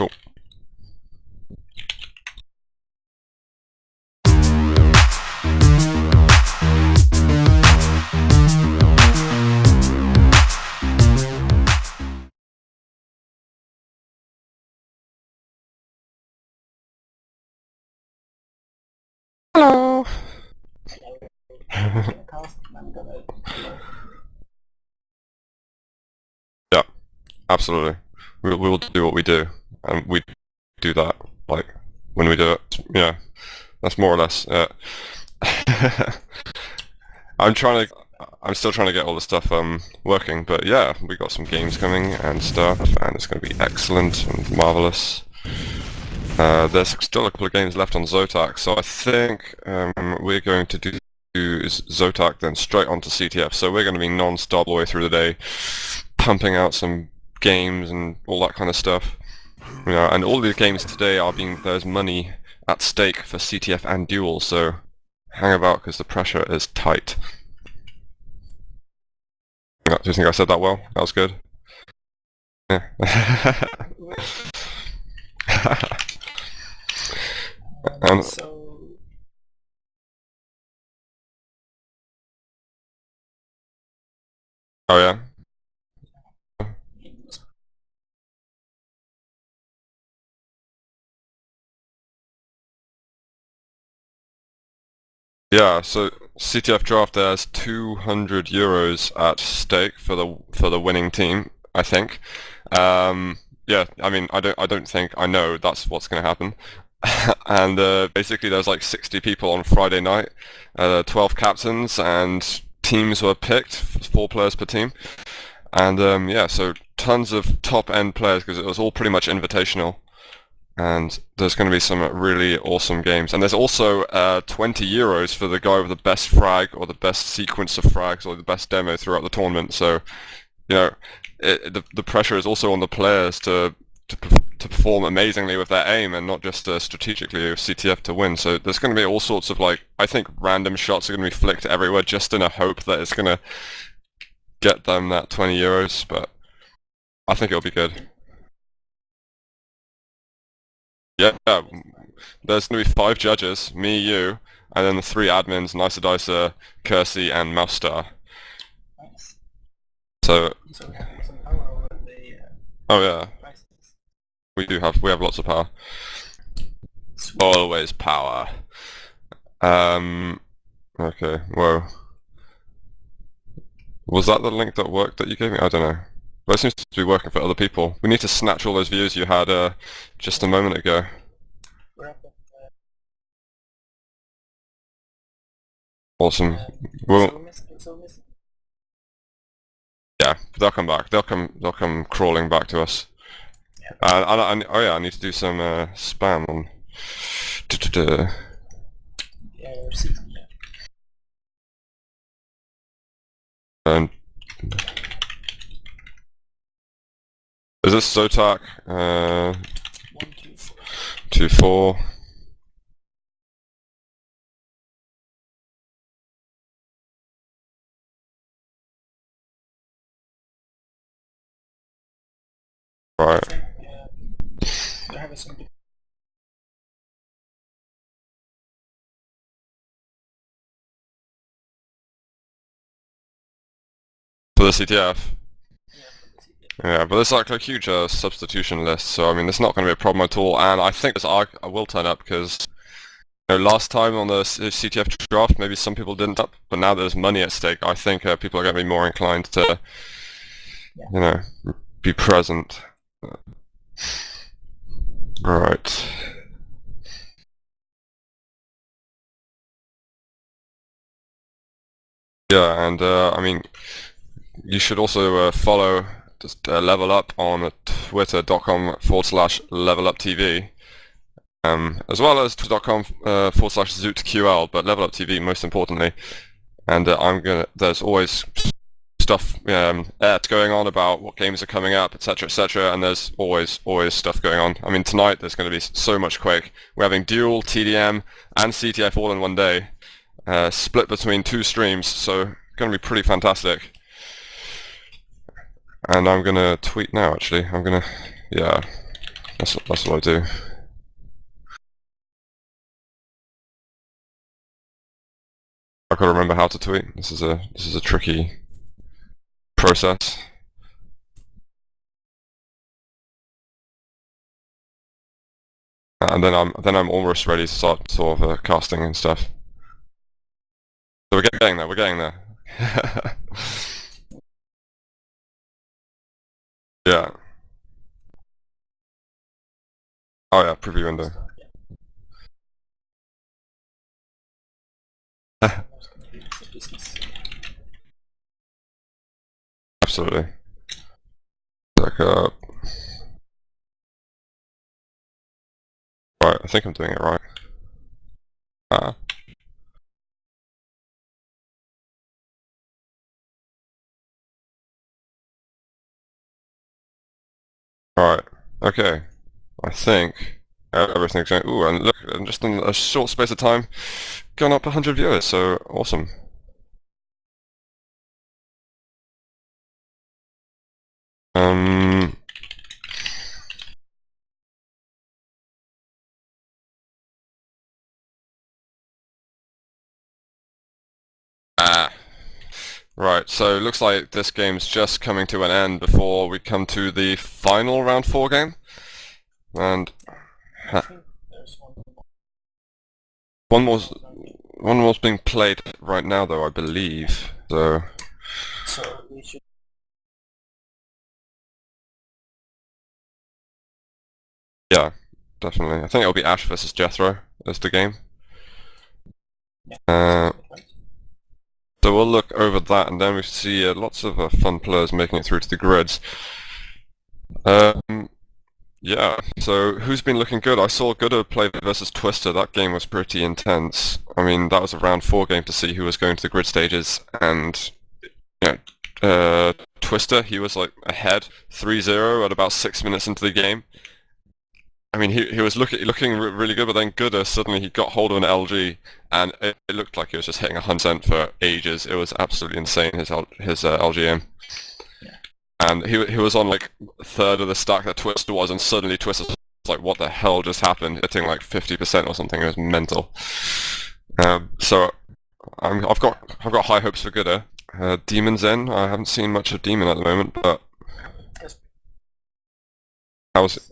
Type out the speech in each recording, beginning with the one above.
Cool. Hello. Yeah, absolutely. We will do what we do, and we do that like when we do it. Yeah, that's more or less it. I'm trying to. I'm still trying to get all the stuff working, but yeah, we got some games coming and stuff, and it's going to be excellent and marvelous. There's still a couple of games left on Zotac, so I think we're going to do Zotac then straight onto CTF. So we're going to be non-stop all the way through the day, pumping out some games and all that kind of stuff. You know, and all these games today are there's money at stake for CTF and Duel, so hang about because the pressure is tight. Do you think I said that well? That was good. Yeah. And oh yeah. Yeah, so CTF draft there's €200 at stake for the winning team, I think. Yeah, I mean I don't think I know that's what's going to happen. And basically there's like 60 people on Friday night, 12 captains, and teams were picked, 4 players per team. And yeah, so tons of top end players because it was all pretty much invitational. And there's going to be some really awesome games. And there's also €20 for the guy with the best frag or the best sequence of frags or the best demo throughout the tournament. So, you know, the pressure is also on the players to perform amazingly with their aim and not just strategically with CTF to win. So there's going to be all sorts of I think random shots are going to be flicked everywhere just in a hope that it's going to get them that €20. But I think it'll be good. Yeah, there's going to be 5 judges, me, you, and then the 3 admins, Nicedicer, Kersey, and Mousestar. So, oh yeah, we have lots of power. Always power. Okay, whoa. Was that the link that worked that you gave me? I don't know. But it seems to be working for other people. We need to snatch all those views you had just a moment ago. Awesome. Well, yeah, they'll come back. They'll come crawling back to us. Oh yeah, I need to do some spam on. And is this Zotac? 24. Right. For the CTF. Yeah, but there's like a huge substitution list, so I mean, it's not going to be a problem at all. And I think this arc will turn up because last time on the CTF draft, maybe some people didn't up, but now there's money at stake. I think people are going to be more inclined to, be present. Right. Yeah, and I mean, you should also follow just Level Up on twitter.com/leveluptv, as well as twitter.com/ZootQL, but Level Up TV most importantly. And there's always stuff going on about what games are coming up, etc., etc., and there's always stuff going on. I mean, tonight there's going to be so much Quake. We're having Duel, TDM, and CTF all in one day, split between 2 streams, so going to be pretty fantastic. And I'm going to tweet now, actually. Yeah. That's what I do. I've got to remember how to tweet. This is a tricky process. And then I'm almost ready to start sort of casting and stuff. So we're getting there. We're getting there. Yeah. Oh yeah, preview window. Absolutely. Like, right, I think I'm doing it right. Ah, alright. Okay. I think everything's going. Ooh, and look, just in a short space of time, gone up 100 viewers. So awesome. Um. Ah. Right. So looks like this game's just coming to an end before we come to the final round four game, and one more. One more's being played right now, though I believe. So yeah, definitely. I think it'll be Ash versus Jethro as the game. Uh, so we'll look over that, and then we see lots of fun players making it through to the grids. Um, yeah. So who's been looking good? I saw Gooder play versus Twister. That game was pretty intense. I mean, that was a round four game to see who was going to the grid stages, and yeah, Twister, he was like ahead 3-0 at about 6 minutes into the game. I mean, he was looking really good, but then Gooder suddenly he got hold of an LG, and it looked like he was just hitting 100% for ages. It was absolutely insane, his LGM. And he was on like a third of the stack that Twister was, and suddenly Twister was like, "What the hell just happened?" Hitting like 50% or something. It was mental. So I've got high hopes for Gooder. Demon Zen, I haven't seen much of Demon at the moment, but how's it?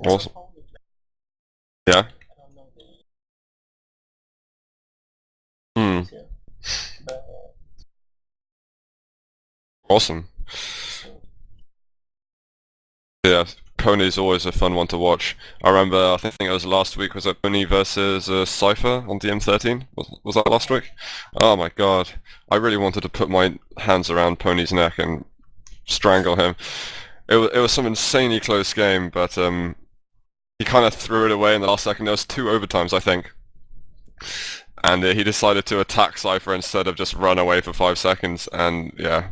Awesome. Yeah. Hmm. Awesome. Yeah, Pony's always a fun one to watch. I remember, I think it was last week, was it Pony versus Cypher on DM13? Was that last week? Oh my god. I really wanted to put my hands around Pony's neck and strangle him. It was some insanely close game, but he kind of threw it away in the last second. There was two overtimes, I think. And he decided to attack Cypher instead of just run away for 5 seconds, and yeah,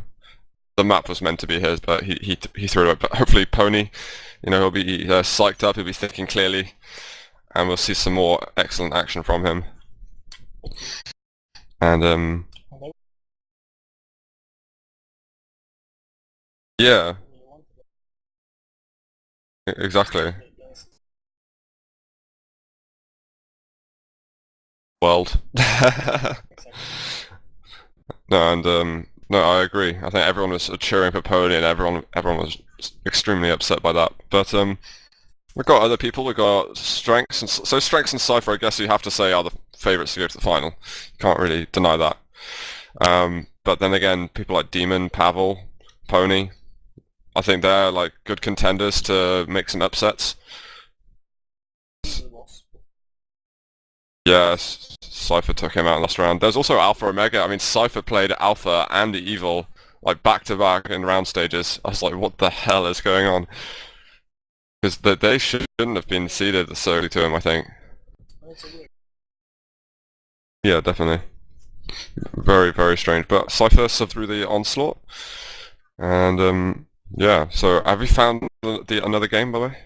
the map was meant to be his, but he threw it away. But hopefully Pony, he'll be psyched up, he'll be thinking clearly, and we'll see some more excellent action from him. And yeah, exactly. World. No, and no, I agree. I think everyone was cheering for Pony, and everyone was extremely upset by that. But we've got other people. We've got Strengths, and so Strengths and Cypher, I guess you have to say, are the favourites to go to the final. You can't really deny that. But then again, people like Demon, Pavel, Pony, I think they're like good contenders to make some upsets. Yes, Cypher took him out in the last round. There's also Alpha Omega. I mean, Cypher played Alpha and the Evil like back to back in round stages. I was like, what the hell is going on? Because they shouldn't have been seeded solely to him, I think. Yeah, definitely. Very, very strange. But Cypher suffered through the onslaught. And yeah. So have you found the another game, by the way?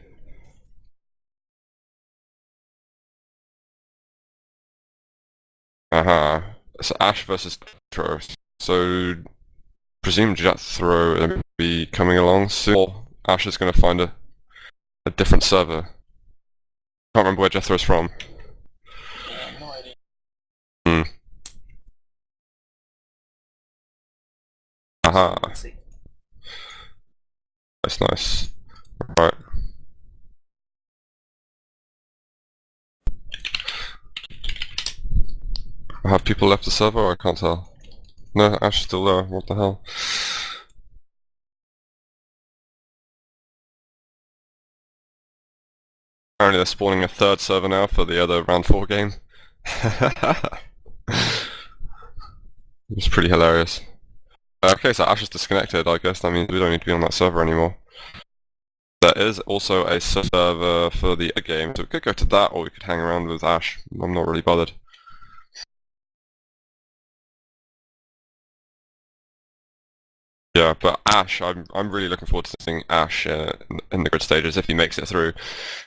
Uh-huh. So Ash versus Tro. So presume Jethro will be coming along soon. Or Ash is going to find a different server. Can't remember where Jethro's from. No idea. Hmm. Aha. That's nice. Right. Have people left the server? I can't tell. No, Ash is still there. What the hell? Apparently they're spawning a third server now for the other round 4 game. It's pretty hilarious. Okay, so Ash is disconnected. I guess that means we don't need to be on that server anymore. There is also a server for the other game, so we could go to that or we could hang around with Ash. I'm not really bothered. Yeah, but Ash, I'm really looking forward to seeing Ash in the grid stages if he makes it through.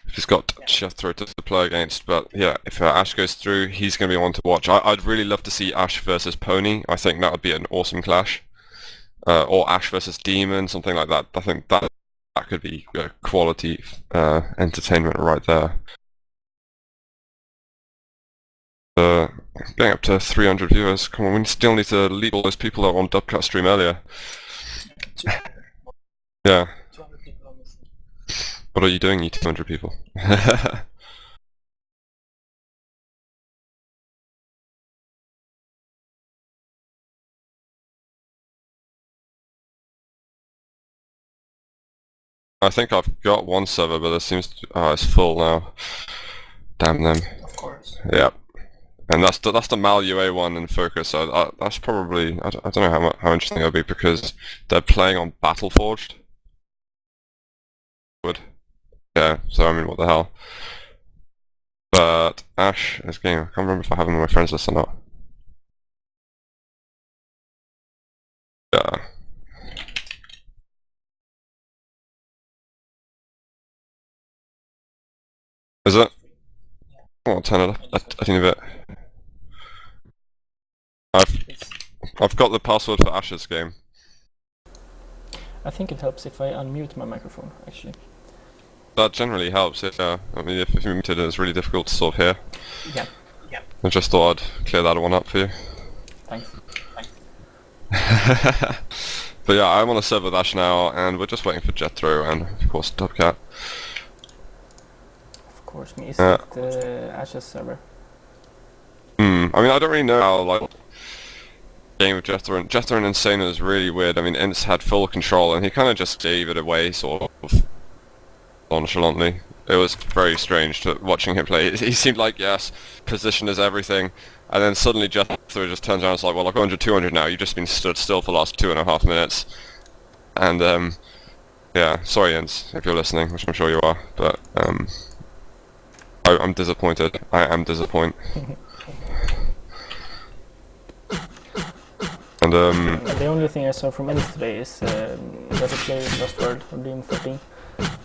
If he's got Jethro to play against, but yeah, if Ash goes through, he's going to be one to watch. I'd really love to see Ash versus Pony. I think that would be an awesome clash. Or Ash versus Demon, something like that. I think that could be quality entertainment right there. Getting up to 300 viewers. Come on, we still need to lead all those people that were on Dubcut stream earlier. Yeah. 200 people are missing. What are you doing, you 200 people? I think I've got one server, but it seems to, it's full now. Damn them. Of course. Yep. And that's the Mal UA one in focus. So that's probably I don't know how interesting it'll be because they're playing on Battleforged. Would. Yeah. So I mean, what the hell? But Ash is game. I can't remember if I have him on my friends list or not. Yeah. Is it? Oh, I'll turn it up a teeny bit. I've got the password for Ash's game. I think it helps if I unmute my microphone, actually. That generally helps. Yeah. I mean, if you're muted, it's really difficult to sort of hear. Yeah. Yeah. I just thought I'd clear that one up for you. Thanks. But yeah, I'm on a server with Ash now, and we're just waiting for Jethro and of course Dubcat. Of course, me. Is it Ash's server? I mean, I don't really know how like game of Jethro and Insano is really weird. I mean, Ince had full control, and he kind of just gave it away, sort of nonchalantly. It was very strange watching him play. He seemed like, yes, position is everything, and then suddenly Jethro just turns around and is like, well, I've got 100, 200 now, you've just been stood still for the last 2.5 minutes. And, yeah, sorry Ince, if you're listening, which I'm sure you are, but, I'm disappointed. I am disappointed. And, the only thing I saw from Ince today is that he played Lost World on Doom 13,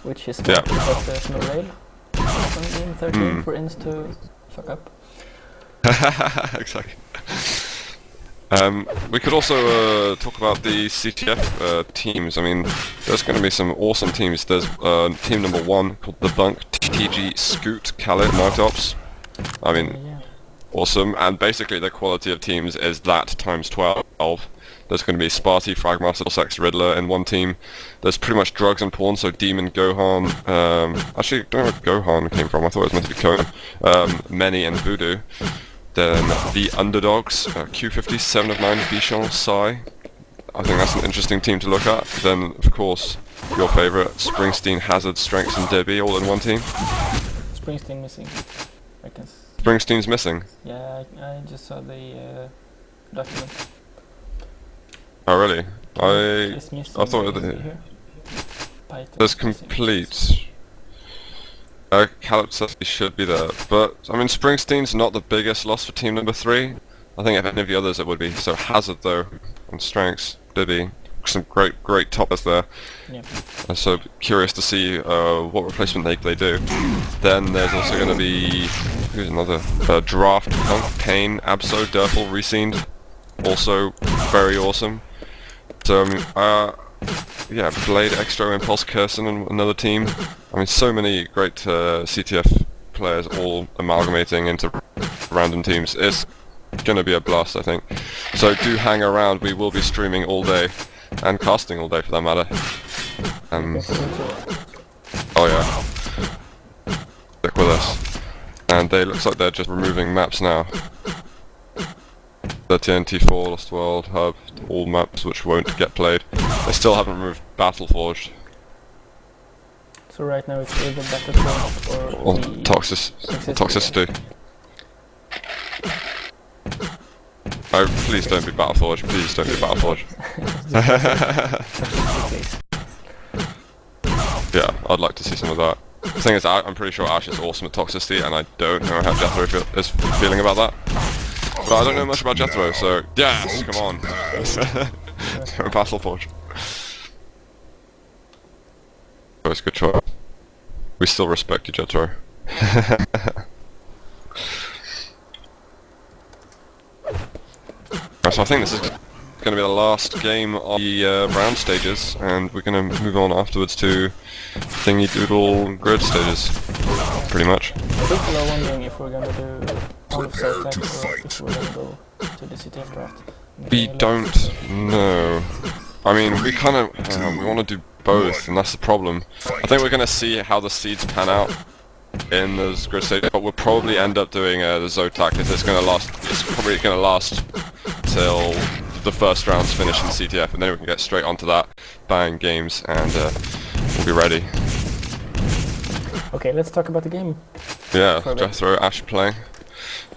which is yeah. because there's no rail on Doom 13 for Ince to fuck up. Exactly. We could also talk about the CTF teams. I mean, there's going to be some awesome teams. There's team number 1 called The Bunk, TG, Scoot, Khaled, Night Ops. I mean, Yeah. awesome. And basically the quality of teams is that times 12. There's going to be Sparty, Fragmaster, Sex, Riddler in one team. There's pretty much drugs and porn, so Demon, Gohan. Actually, I don't know where Gohan came from. I thought it was meant to be Conan. Many and Voodoo. Then the Underdogs, Q50, 7 of 9, Bichon, Psy. I think that's an interesting team to look at. Then, of course, your favourite, Springsteen, Hazard, Strengths and Debbie all in one team. Springsteen missing. I can Springsteen's missing. Yeah, I just saw the document. Oh really? I thought there's complete. Caleb says he should be there, but I mean Springsteen's not the biggest loss for team number 3. I think if any of the others it would be. So Hazard though, and Strengths, Bibby, some great toppers there. Yeah. I'm so curious to see what replacement they do. Then there's also going to be who's another Draft, Punk, Kane, Abso, Durfel, Reseened, also very awesome. So, yeah, Blade, Extra, Impulse, Kirsten, and another team. I mean, so many great CTF players all amalgamating into random teams. It's gonna be a blast, I think. So do hang around. We will be streaming all day, and casting all day for that matter. Oh yeah, stick with us. And they looks like they're just removing maps now. The TNT4, Lost World, Hub, all maps which won't get played. They still haven't removed Battleforged. So right now it's either Battleforged or the Toxicity. Oh, please don't be Battleforged. Please don't be Battleforged. Yeah, I'd like to see some of that. The thing is, I'm pretty sure Ash is awesome at Toxicity, and I don't know how Jethro is feeling about that. But I don't know much about Jethro, so yes, come on. Battleforge. Oh, it's a good choice. We still respect you, Jethro. So I think this is going to be the last game of the round stages, and we're going to move on afterwards to Thingy Doodle Grid stages, pretty much. I think we are wondering if we're going to do all of Zotac or if we're going to go to the CTF draft. We don't know. I mean, we kind of we want to do both, and that's the problem. I think we're going to see how the seeds pan out in the grid stage, but we'll probably end up doing the Zotac because it's going to last. It's probably going to last till the first round's finished in CTF, and then we can get straight onto that, bang games, and we'll be ready. Okay, let's talk about the game. Yeah, Jethro, Ash playing.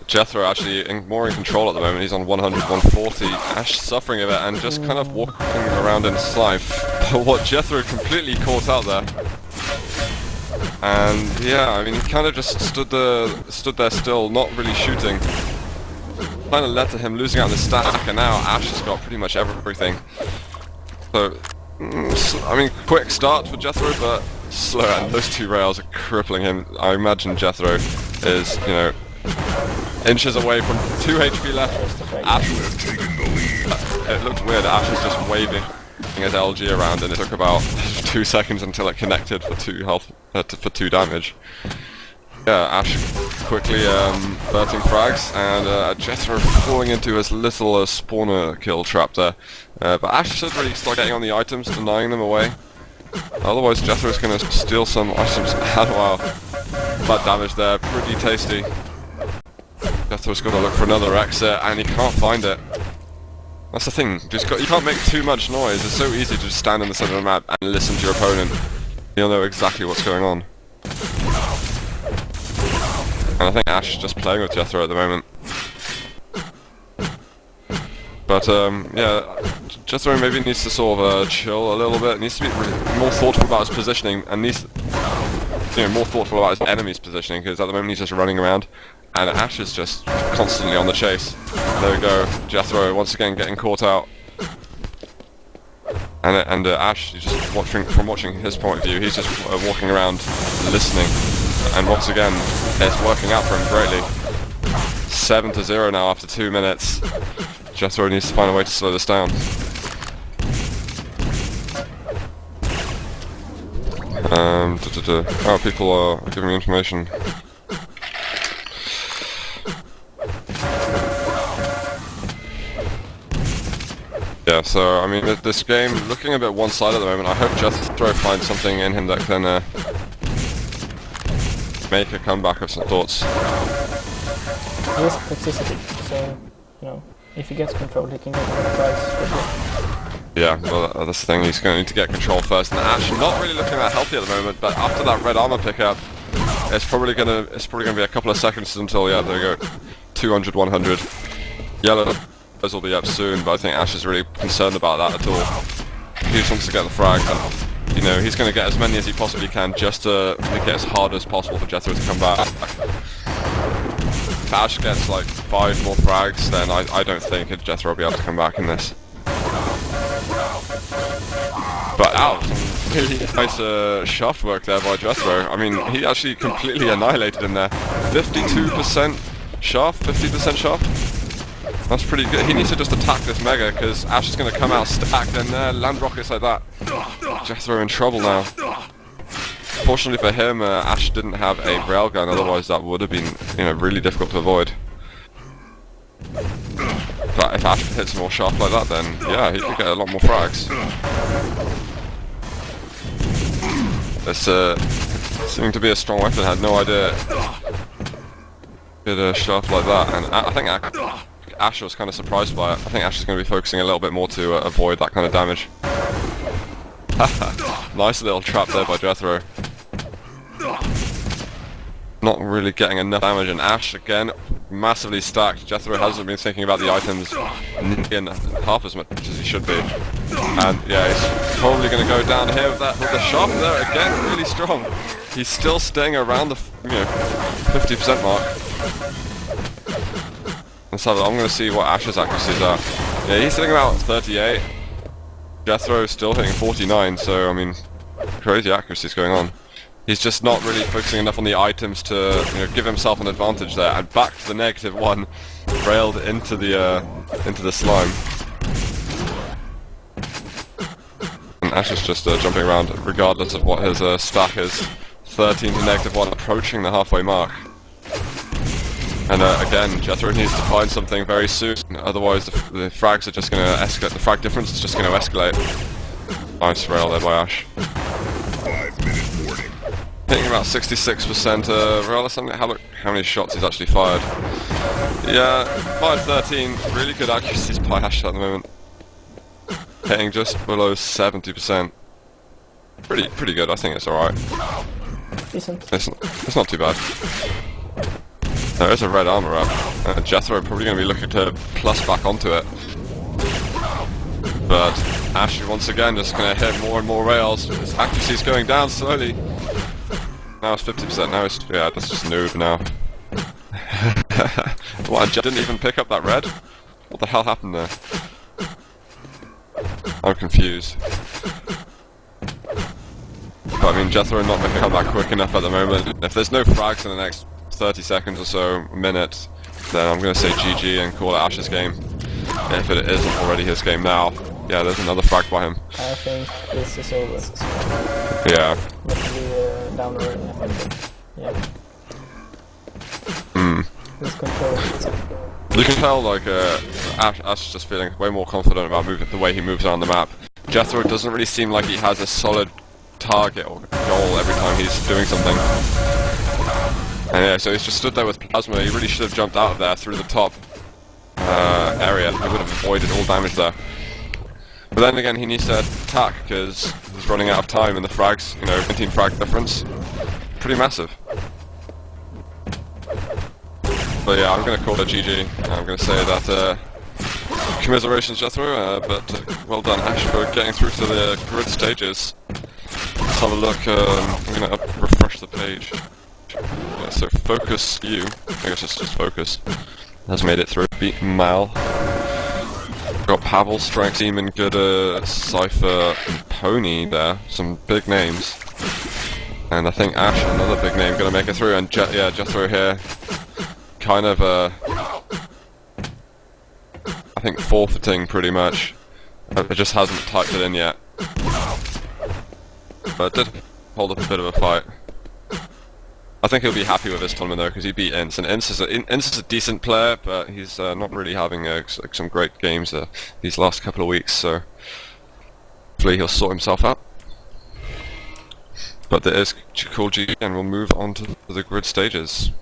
Jethro actually more in control at the moment. He's on 100, 140. Ash suffering a bit and just kind of walking around in slime. But what Jethro completely caught out there. And yeah, I mean, he kind of just stood there still, not really shooting. Kind of led to him losing out the stack, and now Ash has got pretty much everything. So, I mean, quick start for Jethro, but slow, and those two rails are crippling him. I imagine Jethro is, you know, inches away from 2 HP left. Ash, it looked weird. Ash was just waving his LG around, and it took about 2 seconds until it connected for 2 health, for 2 damage. Yeah, Ash quickly burting frags, and Jethro falling into his little spawner kill trap there. But Ash should really start getting on the items, denying them away. Otherwise, Jethro's going to steal some items. And wow, that damage there, pretty tasty. Jethro's got to look for another exit, and he can't find it. That's the thing, you can't make too much noise. It's so easy to just stand in the center of the map and listen to your opponent. You'll know exactly what's going on. And I think Ash is just playing with Jethro at the moment. But yeah, Jethro maybe needs to sort of chill a little bit. Needs to be more thoughtful about his positioning, and needs, you know, more thoughtful about his enemy's positioning, because at the moment he's just running around, and Ash is just constantly on the chase. There we go, Jethro once again getting caught out. And Ash, just watching his point of view, he's just walking around listening. And once again, it's working out for him greatly. 7-0 now after 2 minutes. Jethro needs to find a way to slow this down. Oh, people are giving me information. Yeah, so I mean, this game looking a bit one-sided at the moment. I hope Jethro finds something in him that can make a comeback of some thoughts. He has toxicity, so, you know, if he gets control, he can get the prize quickly. Yeah, well, that's the thing, he's going to need to get control first, and Ash not really looking that healthy at the moment, but after that red armor pickup, it's probably gonna be a couple of seconds until, yeah, there we go, 200, 100. Yellow will be up soon, but I think Ash is really concerned about that at all. He just wants to get the frag, and, you know, he's going to get as many as he possibly can just to make it as hard as possible for Jethro to come back. If Ash gets like 5 more frags, then I don't think Jethro will be able to come back in this. But ouch! Really nice shaft work there by Jethro. I mean, he actually completely annihilated him there. 52% shaft, 50% shaft. That's pretty good. He needs to just attack this Mega, because Ash is going to come out stacked, and land rockets like that. Jethro in trouble now. Fortunately for him, Ash didn't have a railgun, otherwise that would have been, really difficult to avoid. But if Ash hits more sharp like that, then yeah, he could get a lot more frags. This seeming to be a strong weapon. I had no idea it did sharp like that, and I think Ash was kind of surprised by it. I think Ash is going to be focusing a little bit more to avoid that kind of damage. Nice little trap there by Jethro. Not really getting enough damage, and Ash again massively stacked. Jethro hasn't been thinking about the items in half as much as he should be. And yeah, he's probably going to go down here with the sharp there again, really strong. He's still staying around the 50% mark. Let's have it. I'm going to see what Ash's accuracies are. Yeah, he's hitting about 38. Jethro's still hitting 49, so I mean, crazy accuracies going on. He's just not really focusing enough on the items to give himself an advantage there. And back to the -1, railed into the slime. And Ash is just jumping around regardless of what his stack is. 13 to -1, approaching the halfway mark. And again, Jethro needs to find something very soon, otherwise the frags are just going to escalate. The frag difference is just going to escalate. Nice rail there by Ash. 5-minute warning. Hitting about 66% rail or something. How many shots he's actually fired. Yeah, 513, really good accuracies by Ash at the moment. Hitting just below 70%. Pretty good, I think it's alright. Decent. It's not too bad. There is a red armor up. Jethro probably going to be looking to plus back onto it. But Ash once again just going to hit more and more rails. His accuracy's going down slowly. Now it's 50%. Now it's that's just noob now. What? Didn't even pick up that red? What the hell happened there? I'm confused. But I mean, Jethro not making up that quick enough at the moment. If there's no frags in the next 30 seconds or so, minute, then I'm going to say GG and call it Ash's game. If it isn't already his game now. Yeah, there's another frag by him. I think this is over. Yeah. Maybe down the road, I think. Yeah. This control. You can tell, like, Ash is just feeling way more confident about the way he moves around the map. Jethro doesn't really seem like he has a solid target or goal every time he's doing something. And yeah, so he's just stood there with plasma. He really should have jumped out of there through the top area. He would have avoided all damage there. But then again, he needs to attack because he's running out of time, and the frags, 19 frag difference, pretty massive. But yeah, I'm going to call it GG. I'm going to say that commiserations, Jethro, but well done, Ash, for getting through to the grid stages. Let's have a look. I'm going to refresh the page. Yeah, so Focus U, I guess it's just Focus, has made it through. Beat Mal. Got Pavel, Strength, Demon, Gooder, Cypher, and Pony there. Some big names. And I think Ash, another big name, gonna make it through. And Jethro here, kind of I think forfeiting pretty much. It just hasn't typed it in yet. But it did hold up a bit of a fight. I think he'll be happy with this tournament though, because he beat Ince, and Ince is a decent player, but he's not really having some great games these last couple of weeks, so hopefully he'll sort himself out. But there is cool G, and we'll move on to the grid stages.